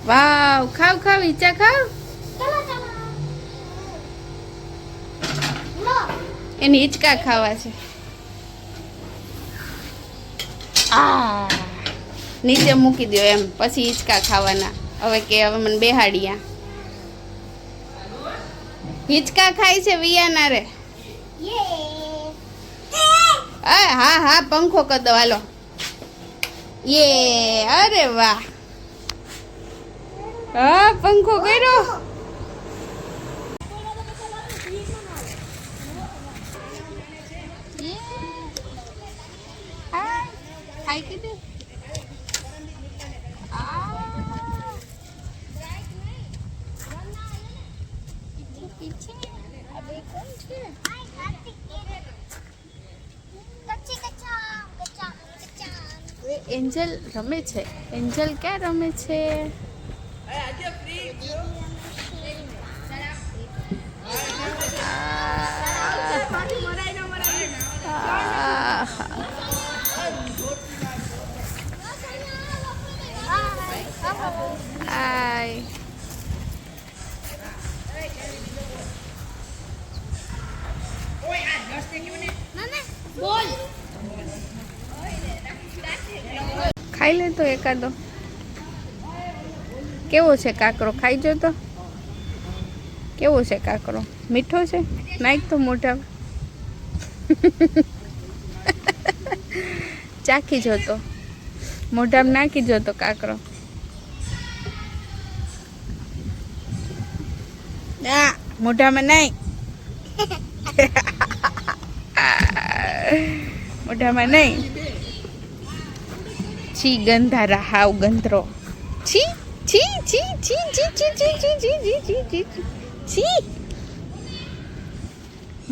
વાવ, ખાવ ખાવ ઈચા ખાવ. એની હિંચકા ખાવા છે. આ નીચે મૂકી દો એમ, પછી હિંચકા ખાવાના. હવે કે હવે મને બેહાડિયા. હિંચકા ખાય છે વિયાના રે. હા હા, પંખો કરી દો હાલો. યે, અરે વાહ. હા, પંખો કર્યો. ખાઈ કીધું. એન્જલ રમે છે. એન્જલ ક્યાં રમે છે? હાય. ખાઈ લે તો એકાદો. કેવો છે કાકરો? ખાઈ જો તો. કેવો છે કાકરો? મીઠો છે? નાખ તો મોઢા. ચાખી જો તો. મોઢામાં નાખી જો તો કાકરો. મોઢામાં નહીં. મોઢામાં નહીં. છી ગંધારા, હાવ ગંધરો. છી છી છી છી છી છી છી છી છી છી છી છી છી.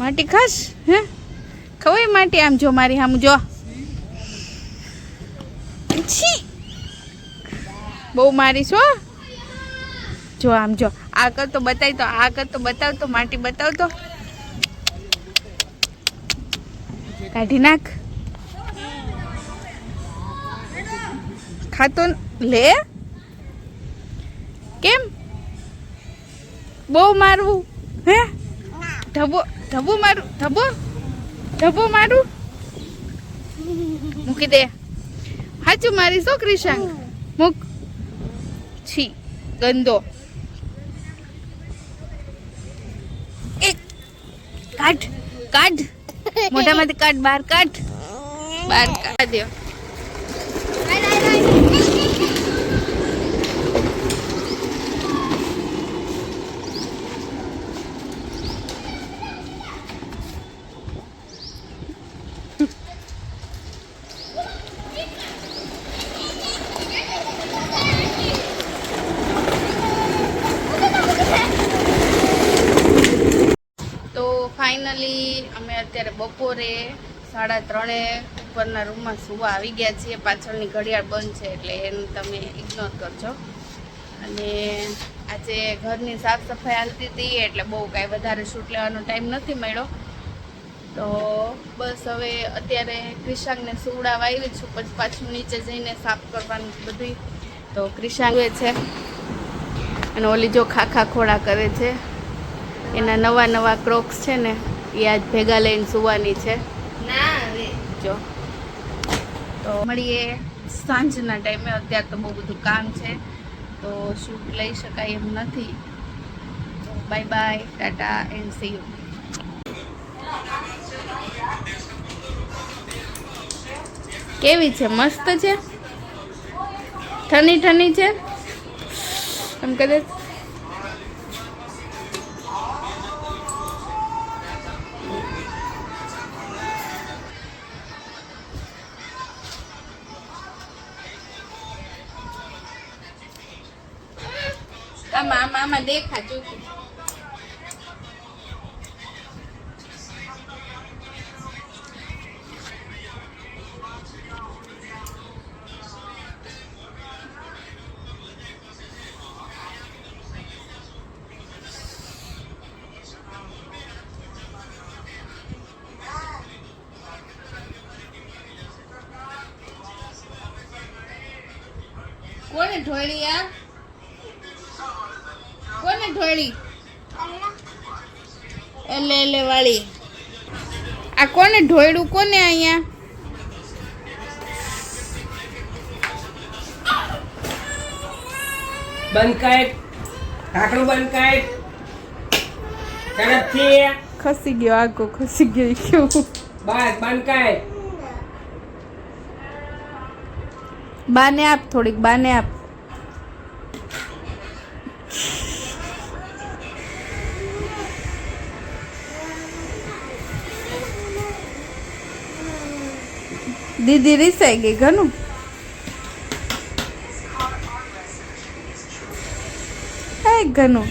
માટી ખાસ? હે ખવાય માટી? આમ જો મારી આમ જો. છી બહુ મારીશ હો. જો આમ જો. આ કર તો બતાવી તો. આ કર તો બતાવ તો. માટી બતાવ તો. કાઢી નાખ. ખાતો લે. કેમ બહુ મારવું? હે ઢબો ઢબો મારું. ઢબો ઢબો મારું. મૂકી દે. હાચું મારી છોકરી શાંગ મૂક. છી ગંદો. એક કાઢ કાઢ. મોઢામાંથી કાઢ. બહાર કાઢ. બહાર કાઢ દો. ફાઇનલી અમે અત્યારે બપોરે 3:30 ઉપરના રૂમમાં સુવા આવી ગયા છીએ. પાછળની ઘડિયાળ બંધ છે એટલે એનું તમે ઇગ્નોર કરજો. અને આજે ઘરની સાફ સફાઈ હાલતી હતી એટલે બહુ કાંઈ વધારે શૂટ લેવાનો ટાઈમ નથી મળ્યો. તો બસ હવે અત્યારે ક્રિશાંગને સુવડાવવા આવી છું. પછી પાછું નીચે જઈને સાફ કરવાનું બધું. તો ક્રિશાંગ છે અને ઓલી જો ખાખા ખોડા કરે છે. એના નવા નવા ક્રોક્સ છે ને એ આજ ભેગા લઈને સુવાની છે. જો તો મળીએ સાંજના ટાઈમે. અત્યારે તો બહુ બધું કામ છે તો શૂટ લઈ શકાય એમ નથી. Bye bye, Tata and C you. કેવી છે? મસ્ત છે. ઠની ઠની છે એમ કદાચ. આમાં આમાં દેખા જોતું. કોને ઢોળી આ? કોને ઢોળી? એટલે વાળી. આ કોને ઢોળ્યું? કોને અહીંયા? બંધ કર. ઢાંકણું બંધ કર. ઝડપથી. ખસી ગયો આખો, ખસી ગયો. બસ બંધ કર. બાને આપ, થોડીક બાને આપ. દીદી રીસાઈ ગઈ ઘણું. ઘણું.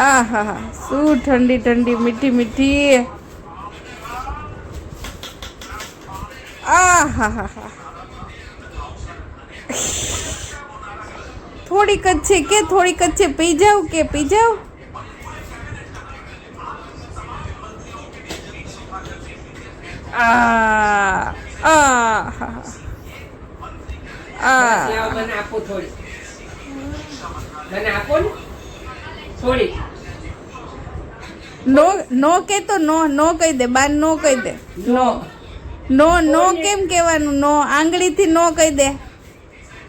આ હા હા, શું ઠંડી ઠંડી મીઠી મીઠી. આ હા હા હા. થોડીક જ છે કે થોડીક જ છે, પી જાવ કે પી જાવ. આ આ હા આ. મને આપો થોડી. મને આપો ને થોડી. નો નો કે તો નો નો કહી દે, બાન નો કહી દે. નો નો નો કેમ કહેવાનું? નો આંગળીથી નો કહી દે.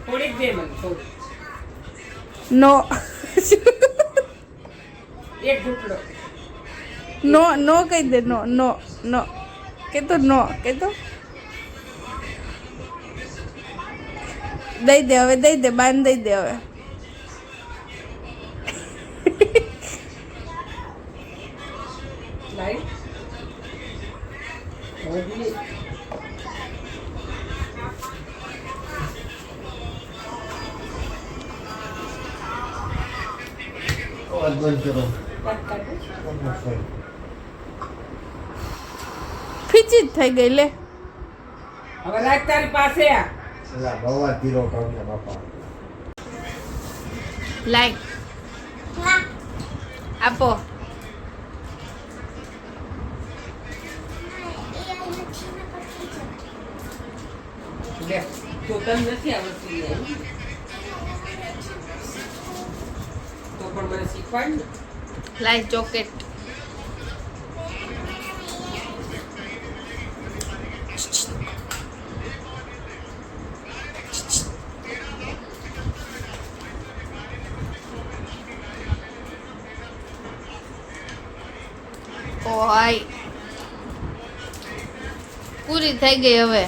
થોડીક દે મને થોડી. નો એક ઘૂંટડો. નો નો કહી દે. નો નો નો કે તો નો કે તો. દઈ દે હવે, દઈ દે બાન, દઈ દે હવે. લાઈ. હોજી. ફીચી જ થઈ ગઈ લે. હવે રાખ તારી પાસે. લાઈ આપો. લે તો તને નથી આવડતી લે. તો પણ મને શીખવાડ ને. લાઈ ચોકેટ. ઓય પૂરી થઈ ગઈ હવે.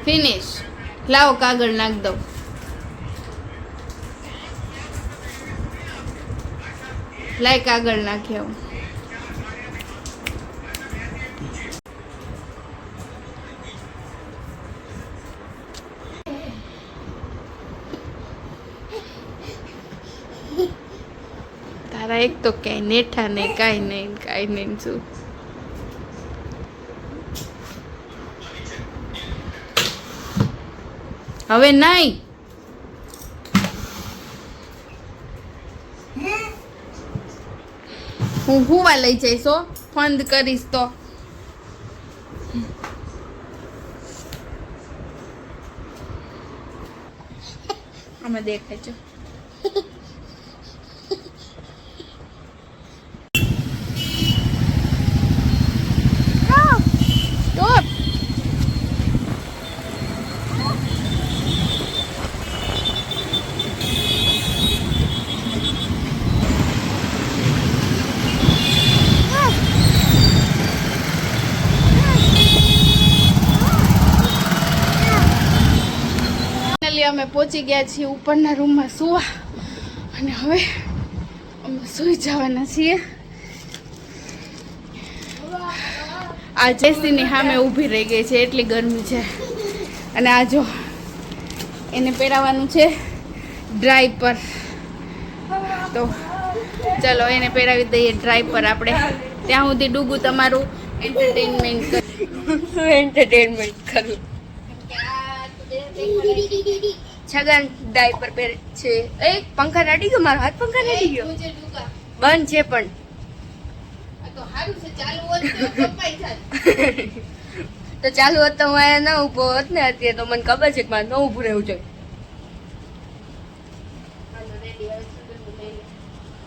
ફિનિશ. લાવો કાગળ નાખ દઉં. લાય કાગળ નાખ્યો. તારા એક તો ક્યાંય નેઠા નહીં, કાંઈ નહીં, કાંઈ નહીં. શું હવે નહીં? હું હુવા લઈ જઈશ હો, ફંદ કરીશ તો. અમે દેખાય છે. સ્ટોપ. અમે પહોંચી ગયા છીએ ઉપરના રૂમમાં સુવા, અને હવે અમે સૂઈ જવાના છીએ. આ જેસીની સામે ઊભી રહી ગઈ છે, એટલી ગરમી છે. અને આ જો એને પહેરાવાનું છે ડ્રાય પર. તો ચલો એને પહેરાવી દઈએ ડ્રાય પર આપણે. ત્યાં સુધી ડૂગું તમારું એન્ટરટેનમેન્ટ કરું. છગન ડાયપર પહેરે છે. એ પંખા નાટી ગયો, મારો હાથ પંખા નાટી ગયો. બંધ છે પણ તો ચાલુ હોત તો હું અહીંયા ના ઊભો હોત ને અત્યારે. તો મને ખબર છે કે મારે ન ઊભું રહેવું જોઈએ. રેડી હવે છગનનું લઈ લે.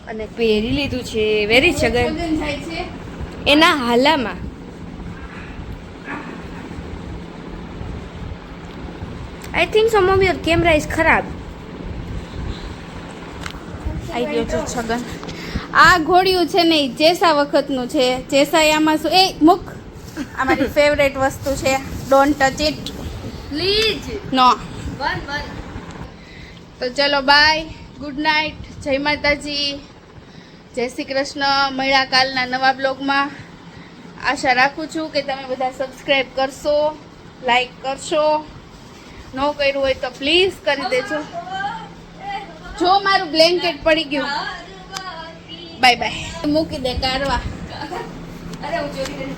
અને પહેરી લીધું છે વેરી છગન છગન જાય છે એના હાલામાં. I think so mummy your camera is ખરાબ. આવી ગયો છે છગન. આ ઘોડિયું છે ને ઈ જેસા વખતનું છે. જેસા આમાં શું એ મુક અમારી ફેવરેટ વસ્તુ છે. Don't touch it please no. One તો ચલો બાય, ગુડ નાઇટ, જય માતાજી, જય શ્રી કૃષ્ણ. મળ્યા કાલના નવા બ્લોગમાં. આશા રાખું છું કે તમે બધા સબસ્ક્રાઈબ કરશો, લાઈક કરશો. ન કર્યું હોય તો પ્લીઝ કરી દેજો. જો મારું બ્લેન્કેટ પડી ગયું. Bye bye. મૂકી દે કાઢવા. અરે હું ચોરી કરી